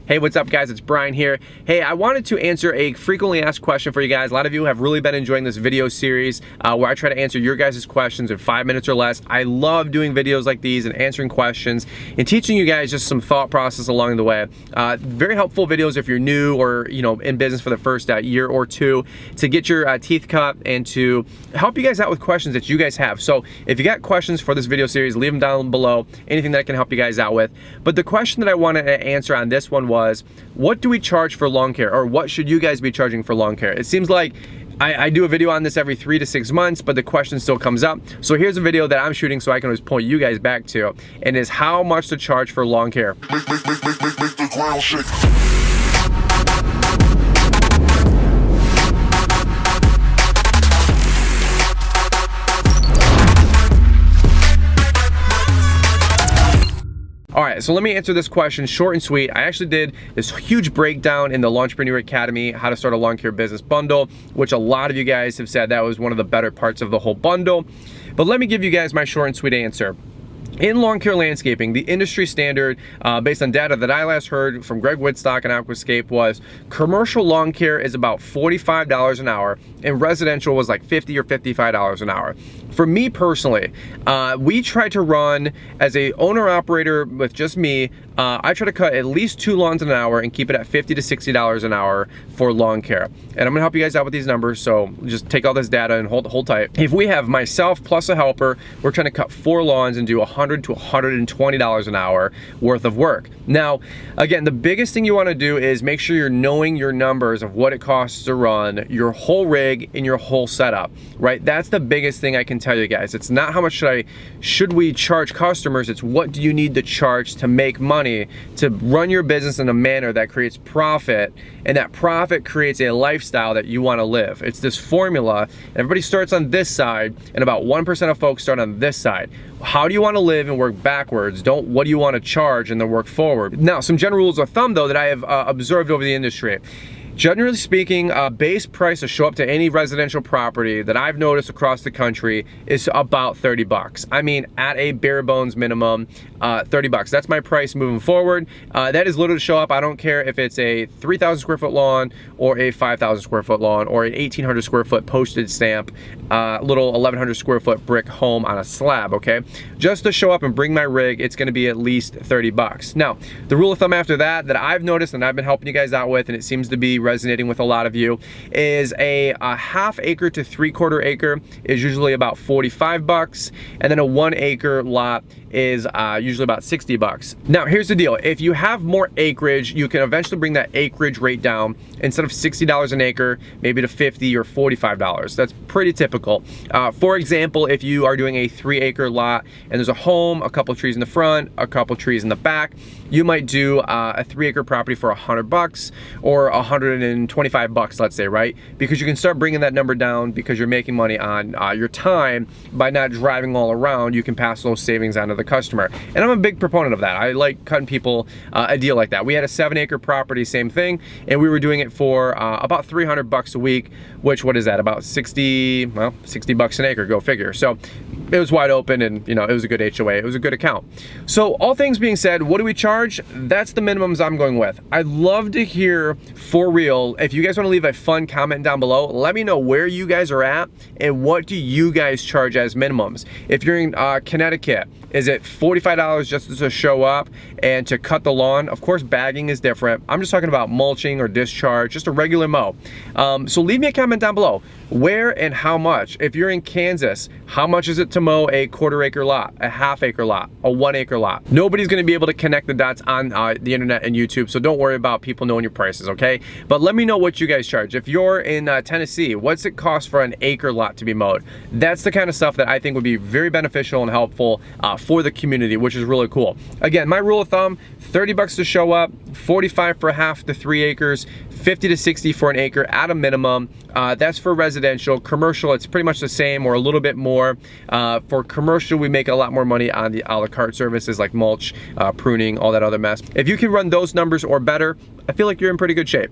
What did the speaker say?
Hey, what's up guys? It's Brian here. Hey, I wanted to answer a frequently asked question for you guys. A lot of you have really been enjoying this video series where I try to answer your guys' questions in 5 minutes or less. I love doing videos like these and answering questions and teaching you guys just some thought process along the way. Very helpful videos if you're new or in business for the first year or two to get your teeth cut and to help you guys out with questions that you guys have. So if you got questions for this video series, leave them down below. Anything that I can help you guys out with. But the question that I wanted to answer on this one was, what do we charge for lawn care, or what should you guys be charging for lawn care? It seems like I do a video on this every 3 to 6 months, but the question still comes up. So here's a video that I'm shooting so I can always point you guys back to, and is how much to charge for lawn care. Make the ground shake. All right, so let me answer this question short and sweet. I actually did this huge breakdown in the Lawntrepreneur Academy, how to start a lawn care business bundle, which a lot of you guys have said that was one of the better parts of the whole bundle. But let me give you guys my short and sweet answer. In lawn care landscaping, the industry standard, based on data that I last heard from Greg Woodstock and Aquascape, was commercial lawn care is about $45 an hour, and residential was like $50 or $55 an hour. For me personally, we try to run as a owner-operator with just me. I try to cut at least 2 lawns an hour and keep it at $50 to $60 an hour for lawn care. And I'm gonna help you guys out with these numbers, so just take all this data and hold tight. If we have myself plus a helper, we're trying to cut 4 lawns and do $100 to $120 an hour worth of work. Now, again, the biggest thing you wanna do is make sure you're knowing your numbers of what it costs to run your whole rig and your whole setup, right? That's the biggest thing I can tell you guys. It's not how much should we charge customers, it's what do you need to charge to make money, to run your business in a manner that creates profit, and that profit creates a lifestyle that you want to live. It's this formula, and everybody starts on this side, and about 1% of folks start on this side. How do you want to live and work backwards? What do you want to charge and then work forward? Now, some general rules of thumb though that I have observed over the industry. Generally speaking, base price to show up to any residential property that I've noticed across the country is about 30 bucks. I mean, at a bare bones minimum, 30 bucks. That's my price moving forward. That is little to show up. I don't care if it's a 3,000 square foot lawn or a 5,000 square foot lawn or an 1,800 square foot postage stamp, little 1,100 square foot brick home on a slab, okay? Just to show up and bring my rig, it's gonna be at least 30 bucks. Now, the rule of thumb after that I've noticed and I've been helping you guys out with, and it seems to be resonating with a lot of you, is a half acre to 3/4 acre is usually about 45 bucks, and then a 1 acre lot is usually about 60 bucks. Now, here's the deal. If you have more acreage, you can eventually bring that acreage rate down. Instead of $60 an acre, maybe to $50 or $45. That's pretty typical. For example, if you are doing a 3-acre lot and there's a home, a couple trees in the front, a couple trees in the back, you might do a 3-acre property for 100 bucks or 125 bucks, let's say, right? Because you can start bringing that number down because you're making money on your time by not driving all around. You can pass those savings on to the customer. And I'm a big proponent of that. I like cutting people a deal like that. We had a 7-acre property, same thing, and we were doing it for about 300 bucks a week, which, what is that? About 60 bucks an acre, go figure. So it was wide open, and it was a good HOA. It was a good account. So all things being said, what do we charge? That's the minimums I'm going with. I'd love to hear for real. If you guys want to leave a fun comment down below, let me know where you guys are at and what do you guys charge as minimums. If you're in Connecticut, is it $45 just to show up and to cut the lawn? Of course, bagging is different. I'm just talking about mulching or discharge, just a regular mow. So leave me a comment down below. Where and how much? If you're in Kansas, how much is it to mow a 1/4 acre lot, a 1/2 acre lot, a 1 acre lot? Nobody's gonna be able to connect the dots on the internet and YouTube, so don't worry about people knowing your prices, okay? But let me know what you guys charge. If you're in Tennessee, what's it cost for an acre lot to be mowed? That's the kind of stuff that I think would be very beneficial and helpful for the community, which is really cool. Again, my rule of thumb, 30 bucks to show up, 45 for 1/2 to 3 acres, 50 to 60 for an acre at a minimum. That's for residential. Commercial, it's pretty much the same or a little bit more. For commercial, we make a lot more money on the a la carte services like mulch, pruning, all that other mess. If you can run those numbers or better, I feel like you're in pretty good shape.